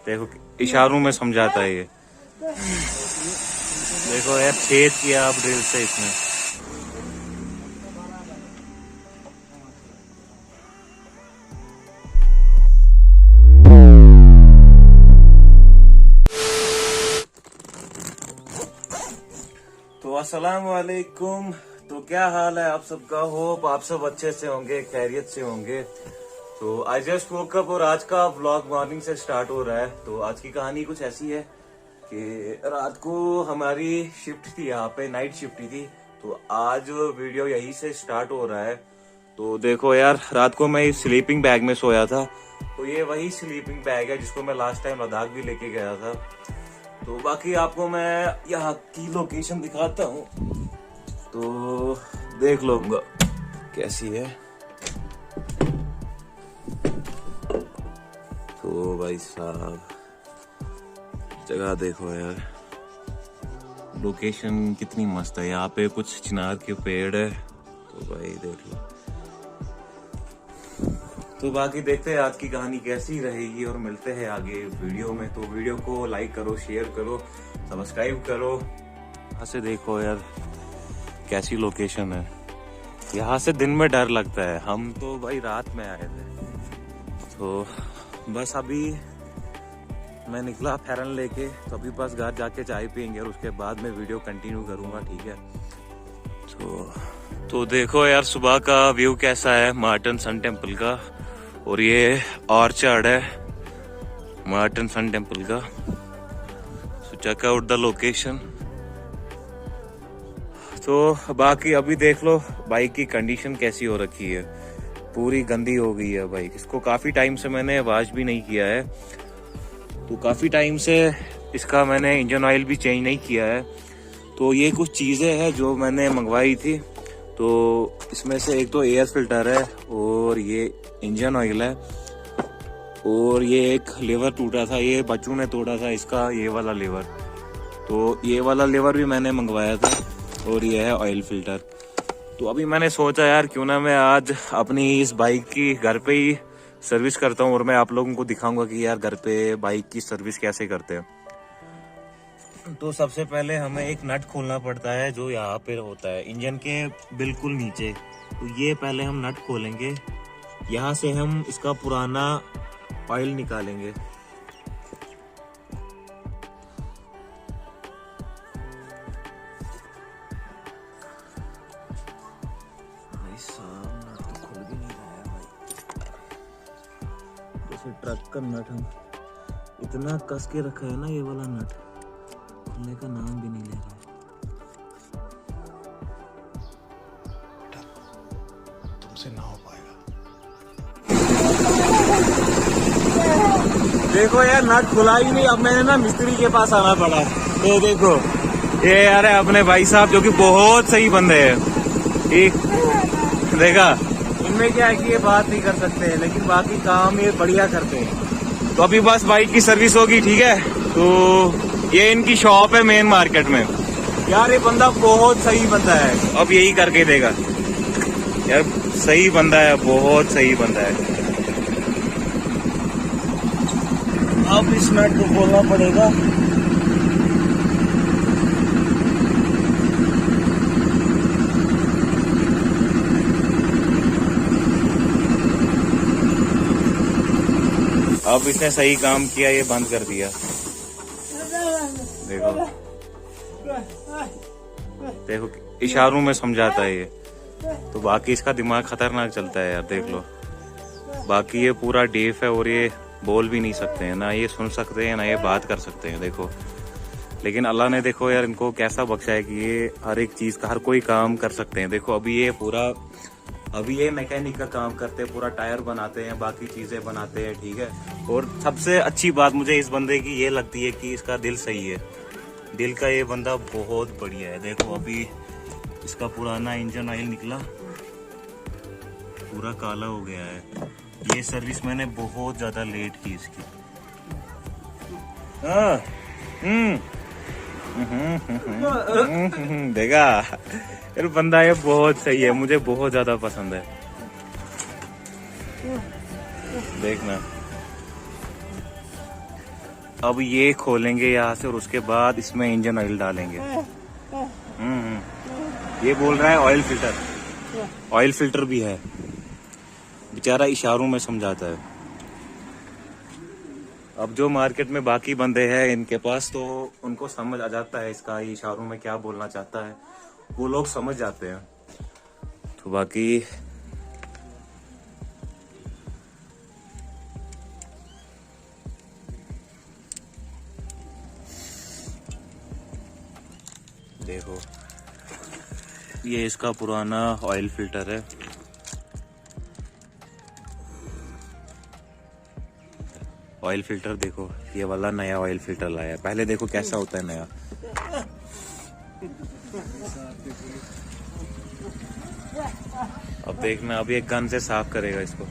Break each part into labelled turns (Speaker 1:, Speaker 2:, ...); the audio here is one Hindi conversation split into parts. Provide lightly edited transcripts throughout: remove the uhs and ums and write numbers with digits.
Speaker 1: देखो इशारों में समझाता है ये। देखो यार छेद किया अब ड्रिल से इसमें। तो अस्सलाम वालेकुम। तो क्या हाल है आप सबका? होप आप सब अच्छे से होंगे, खैरियत से होंगे। तो आई जस्ट वोक अप और आज का व्लॉग मॉर्निंग से स्टार्ट हो रहा है। तो आज की कहानी कुछ ऐसी है कि रात को हमारी शिफ्ट थी, यहाँ पे नाइट शिफ्ट थी। तो आज वीडियो यहीं से स्टार्ट हो रहा है। तो देखो यार, रात को मैं इस स्लीपिंग बैग में सोया था। तो ये वही स्लीपिंग बैग है जिसको मैं लास्ट टाइम लद्दाख भी लेके गया था। तो बाकी आपको मैं यहाँ की लोकेशन दिखाता हूँ, तो देख लो कैसी है। तो भाई साहब जगह देखो यार, लोकेशन कितनी मस्त है। यहाँ पे कुछ चिनार के पेड़ है, तो भाई देख लो। तो बाकी देखते हैं आज की कहानी कैसी रहेगी और मिलते हैं आगे वीडियो में। तो वीडियो को लाइक करो, शेयर करो, सब्सक्राइब करो। यहाँ से देखो यार कैसी लोकेशन है। यहाँ से दिन में डर लगता है, हम तो भाई रात में आए थे। तो बस अभी मैं निकला फेरन लेके, तो अभी बस घर जाके चाय पियेंगे और उसके बाद मैं वीडियो कंटिन्यू करूँगा, ठीक है। तो देखो यार सुबह का व्यू कैसा है मार्टन सन टेम्पल का। और ये ऑर्चर्ड है मार्टन सन टेम्पल का। So check out the location. तो बाकी अभी देख लो बाइक की कंडीशन कैसी हो रखी है, पूरी गंदी हो गई है बाइक। इसको काफी टाइम से मैंने वॉश भी नहीं किया है। तो काफी टाइम से इसका मैंने इंजन ऑयल भी चेंज नहीं किया है। तो ये कुछ चीजें हैं जो मैंने मंगवाई थी। तो इसमें से एक तो एयर फिल्टर है, और ये इंजन ऑयल है, और ये एक लेवर टूटा था, ये बच्चों ने तोड़ा था इसका, ये वाला लेवर। तो ये वाला लेवर भी मैंने मंगवाया था, और ये है ऑयल फिल्टर। तो अभी मैंने सोचा यार क्यों ना मैं आज अपनी इस बाइक की घर पे ही सर्विस करता हूँ, और मैं आप लोगों को दिखाऊंगा कि यार घर पे बाइक की सर्विस कैसे करते हैं। तो सबसे पहले हमें एक नट खोलना पड़ता है जो यहाँ पे होता है इंजन के बिल्कुल नीचे। तो ये पहले हम नट खोलेंगे, यहाँ से हम इसका पुराना ऑयल निकालेंगे। भाई साहब नट तो खुल भी नहीं रहा है भाई। जैसे ट्रक का नट हम इतना कस के रखा है ना, ये वाला नट खुलने का नाम भी नहीं ले रहा है। तुमसे ना हो पाएगा। देखो यार नट खुला ही नहीं। अब मैंने ना मिस्त्री के पास आना पड़ा। तो देखो ये यार है अपने भाई साहब जो कि बहुत सही बंदे हैं। एक देखा, इनमें क्या है कि ये बात नहीं कर सकते हैं, लेकिन बाकी काम ये बढ़िया करते हैं। तो अभी बस बाइक की सर्विस होगी, ठीक है। तो ये इनकी शॉप है मेन मार्केट में। यार ये बंदा बहुत सही बंदा है, अब यही करके देगा यार। सही बंदा है, बहुत सही बंदा है। अब इस नट को खोलना पड़ेगा। अब इसने सही काम किया, ये बंद कर दिया। देखो इशारों में समझाता है ये। तो बाकी इसका दिमाग खतरनाक चलता है यार, देख लो। बाकी ये पूरा डेफ है और ये बोल भी नहीं सकते हैं, ना ये सुन सकते हैं ना ये बात कर सकते हैं, देखो। लेकिन अल्लाह ने देखो यार इनको कैसा बख्शा है कि ये हर एक चीज का, हर कोई काम कर सकते हैं। देखो अभी ये मैकेनिक का काम करते हैं, पूरा टायर बनाते हैं, बाकी चीजें बनाते हैं, ठीक है। और सबसे अच्छी बात मुझे इस बंदे की ये लगती है कि इसका दिल सही है। दिल का ये बंदा बहुत बढ़िया है। देखो अभी इसका पुराना इंजन ऑयल निकला, पूरा काला हो गया है। ये सर्विस मैंने बहुत ज्यादा लेट की इसकी। देखा यार, बंदा ये बहुत सही है, मुझे बहुत ज्यादा पसंद है। देखना, अब ये खोलेंगे यहाँ से और उसके बाद इसमें इंजन ऑयल डालेंगे। ये बोल रहा है ऑयल फिल्टर, ऑयल फिल्टर भी है, बेचारा इशारों में समझाता है। अब जो मार्केट में बाकी बंदे हैं इनके पास, तो उनको समझ आ जाता है इसका इशारों में क्या बोलना चाहता है, वो लोग समझ जाते हैं। तो बाकी देखो, ये इसका पुराना ऑयल फिल्टर है। ऑयल फिल्टर देखो, ये वाला नया ऑयल फिल्टर लाया है। पहले देखो कैसा होता है नया। अब देखना, अब ये गन से साफ करेगा इसको।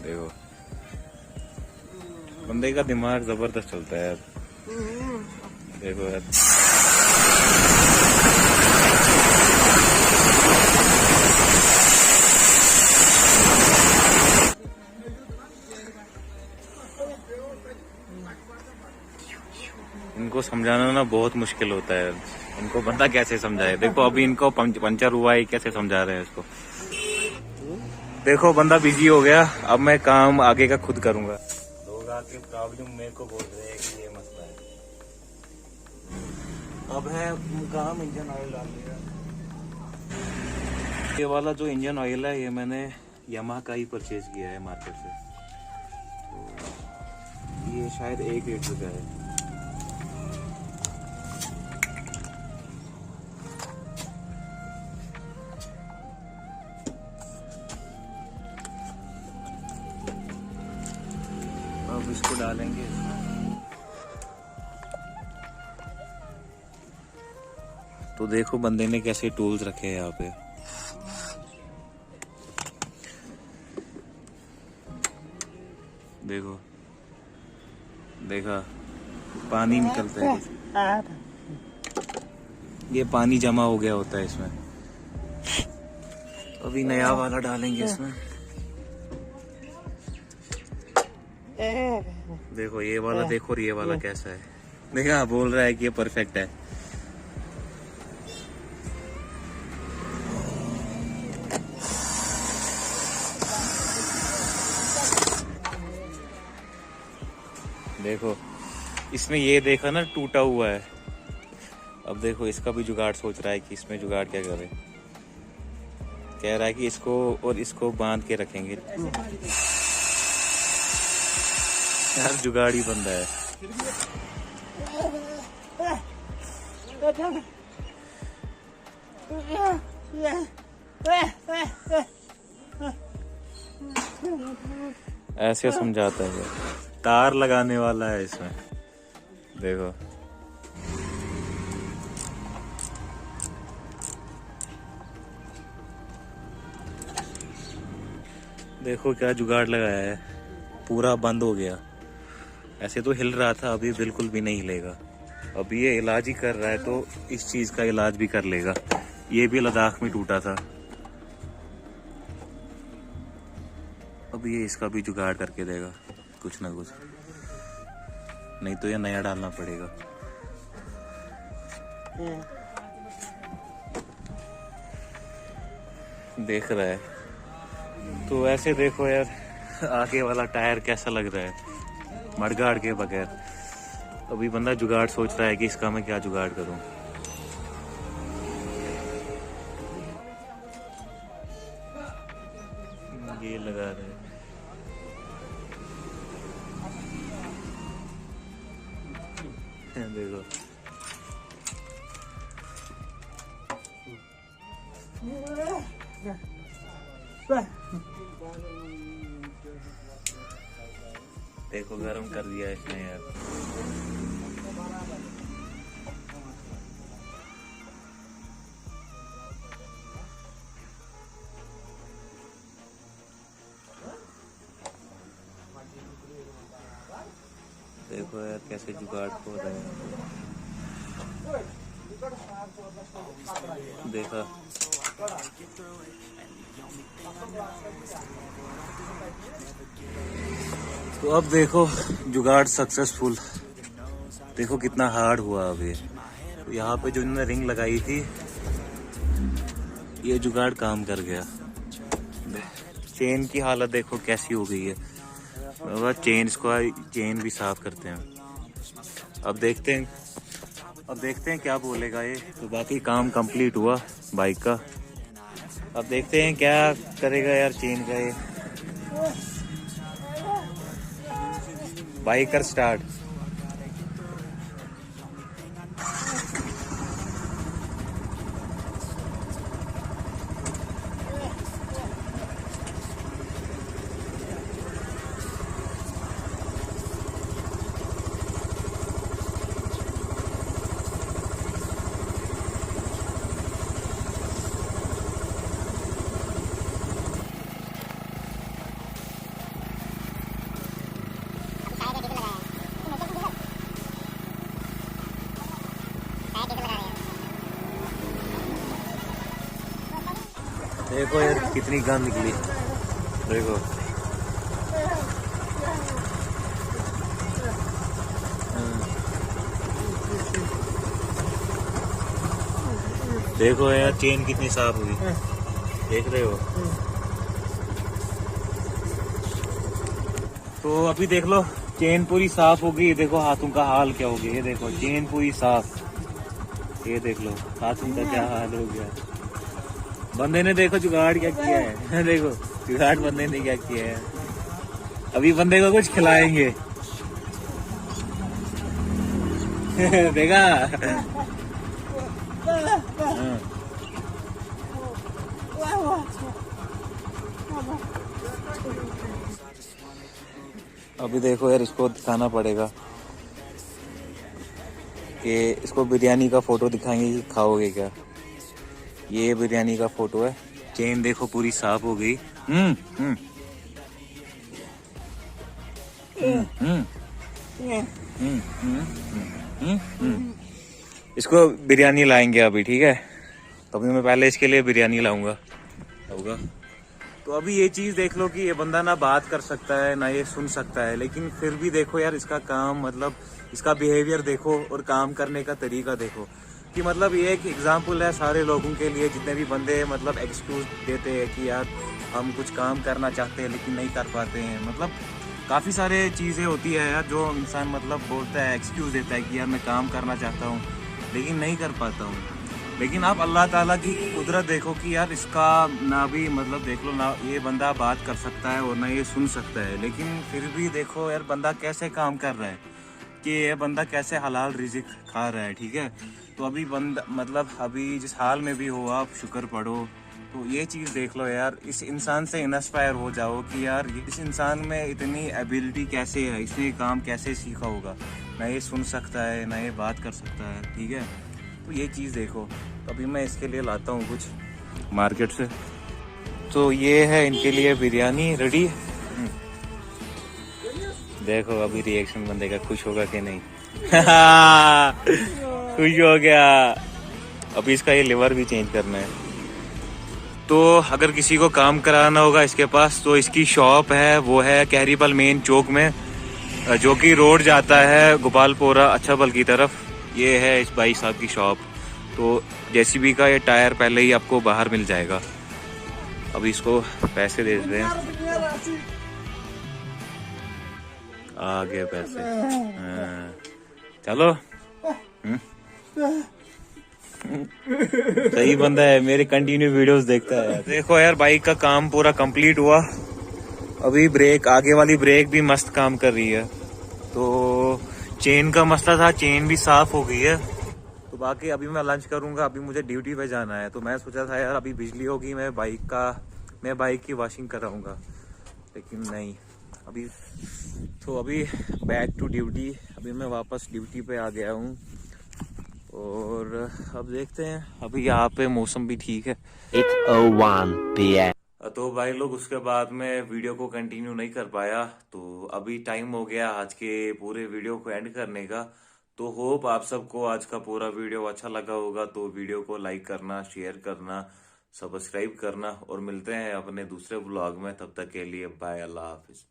Speaker 1: देखो, बंदे का दिमाग जबरदस्त चलता है यार। देखो यार, इनको समझाना ना बहुत मुश्किल होता है। इनको बंदा कैसे समझाए। देखो अभी इनको पंचर हुआ है, कैसे समझा रहे हैं इसको। देखो बंदा बिजी हो गया, अब मैं काम आगे का खुद करूंगा। लोग आके प्रॉब्लम मेरे को बोल रहे हैं कि ये मसला है। अब है काम इंजन ऑयल डालने का। ये वाला जो इंजन ऑयल है, ये मैंने यामाहा का ही परचेज किया है मार्केट से। तो ये शायद 1 लीटर का है। अब इसको डालेंगे। तो देखो बंदे ने कैसे टूल्स रखे हैं यहाँ पे। देखो, देखा, पानी निकलता है। ये पानी जमा हो गया होता है इसमें। अभी नया वाला डालेंगे इसमें। देखो ये वाला देखो, और ये वाला कैसा है। देखा, बोल रहा है कि ये परफेक्ट है। देखो इसमें ये देखा ना, टूटा हुआ है। अब देखो इसका भी जुगाड़ सोच रहा है कि इसमें जुगाड़ क्या करे। कह रहा है कि इसको और इसको बांध के रखेंगे। यार जुगाड़ी बंदा है। ऐसे समझाता है। तार लगाने वाला है इसमें। देखो देखो क्या जुगाड़ लगाया है। पूरा बंद हो गया। ऐसे तो हिल रहा था, अभी बिल्कुल भी नहीं हिलेगा। अभी ये इलाज ही कर रहा है, तो इस चीज का इलाज भी कर लेगा। ये भी लद्दाख में टूटा था। अब ये इसका भी जुगाड़ करके देगा कुछ ना कुछ, नहीं तो ये नया डालना पड़ेगा। देख रहा है तो ऐसे देखो यार, आगे वाला टायर कैसा लग रहा है मडगाड़ के बगैर। अभी बंदा जुगाड़ सोच रहा है कि इसका मैं क्या जुगाड़ करूं। ये लगा रहे हैं। देखो देखो गरम कर दिया इसने यार। देखो देखो यार कैसे जुगाड़ हो रहे हैं। देखा तो अब देखो जुगाड़ सक्सेसफुल। देखो कितना हार्ड हुआ अभी। तो यहाँ पे जो इन्होंने रिंग लगाई थी ये जुगाड़ काम कर गया। चेन की हालत देखो कैसी हो गई है। चेन भी साफ करते हैं। अब देखते हैं क्या बोलेगा ये। तो बाकी काम कंप्लीट हुआ बाइक का। अब देखते हैं क्या करेगा यार चेन का ये। बाइक कर स्टार्ट। देखो यार कितनी गंद निकली। देखो देखो यार चेन कितनी साफ हुई। देख रहे हो। तो अभी देख लो चेन पूरी साफ हो गई। देखो हाथों का हाल क्या हो गया। ये देखो चेन पूरी साफ। ये देख लो हाथों का क्या हाल हो गया। बंदे ने देखो जुगाड़ क्या किया है। देखो जुगाड़ बंदे ने क्या किया है। अभी बंदे को कुछ खिलाएंगे। देखा। अभी देखो यार इसको दिखाना पड़ेगा कि इसको बिरयानी का फोटो दिखाएंगे कि खाओगे क्या। ये बिरयानी का फोटो है। चेन देखो पूरी साफ हो गई। इसको बिरयानी लाएंगे अभी। ठीक है तो अभी मैं पहले इसके लिए बिरयानी लाऊंगा होगा। तो अभी ये चीज देख लो कि ये बंदा ना बात कर सकता है ना ये सुन सकता है, लेकिन फिर भी देखो यार इसका काम मतलब इसका बिहेवियर देखो और काम करने का तरीका देखो कि मतलब ये एक एग्जाम्पल है सारे लोगों के लिए। जितने भी बंदे मतलब एक्सक्यूज देते हैं कि यार हम कुछ काम करना चाहते हैं लेकिन नहीं कर पाते हैं। मतलब काफ़ी सारे चीज़ें होती है यार जो इंसान मतलब बोलता है, एक्सक्यूज़ देता है कि यार मैं काम करना चाहता हूँ लेकिन नहीं कर पाता हूँ। लेकिन आप अल्लाह ताला की कुदरत देखो कि यार इसका ना भी मतलब देख लो ना ये बंदा बात कर सकता है और ना ये सुन सकता है, लेकिन फिर भी देखो यार बंदा कैसे काम कर रहा है कि ये बंदा कैसे हलाल रिज़िक खा रहा है। ठीक है तो अभी बंदा मतलब अभी जिस हाल में भी हो आप शुक्र पढ़ो। तो ये चीज़ देख लो यार, इस इंसान से इंस्पायर हो जाओ कि यार इस इंसान में इतनी एबिलिटी कैसे है, इसने ये काम कैसे सीखा होगा। ना ये सुन सकता है ना ये बात कर सकता है। ठीक है तो ये चीज़ देखो। तो अभी मैं इसके लिए लाता हूँ कुछ मार्केट से। तो ये है इनके लिए बिरयानी रेडी। देखो अभी रिएक्शन बंदे का, खुश होगा कि नहीं। खुश हो गया। अभी इसका ये लिवर भी चेंज करना है। तो अगर किसी को काम कराना होगा इसके पास तो इसकी शॉप है वो है कहरीपल मेन चौक में, जो कि रोड जाता है गोपालपोरा अच्छाबल की तरफ। ये है इस भाई साहब की शॉप। तो जेसीबी का ये टायर पहले ही आपको बाहर मिल जाएगा। अभी इसको पैसे दे देते हैं। आ गए पैसे। चलो सही बंदा है, मेरे कंटिन्यू वीडियोस देखता है। देखो यार बाइक का काम पूरा कंप्लीट हुआ। अभी ब्रेक, आगे वाली ब्रेक भी मस्त काम कर रही है। तो चेन का मसला था, चेन भी साफ हो गई है। तो बाकी अभी मैं लंच करूंगा, अभी मुझे ड्यूटी पे जाना है। तो मैं सोचा था यार अभी बिजली होगी मैं बाइक की वॉशिंग कराऊंगा, लेकिन नहीं। अभी बैक टू ड्यूटी। अभी मैं वापस ड्यूटी पे आ गया हूँ और अब देखते हैं। अभी यहाँ पे मौसम भी ठीक है।
Speaker 2: 8:01 PM
Speaker 1: तो भाई लोग उसके बाद में वीडियो को कंटिन्यू नहीं कर पाया, तो अभी टाइम हो गया आज के पूरे वीडियो को एंड करने का। तो होप आप सबको आज का पूरा वीडियो अच्छा लगा होगा, तो वीडियो को लाइक करना, शेयर करना, सब्सक्राइब करना, और मिलते हैं अपने दूसरे व्लॉग में। तब तक के लिए बाय, अल्लाह हाफिज।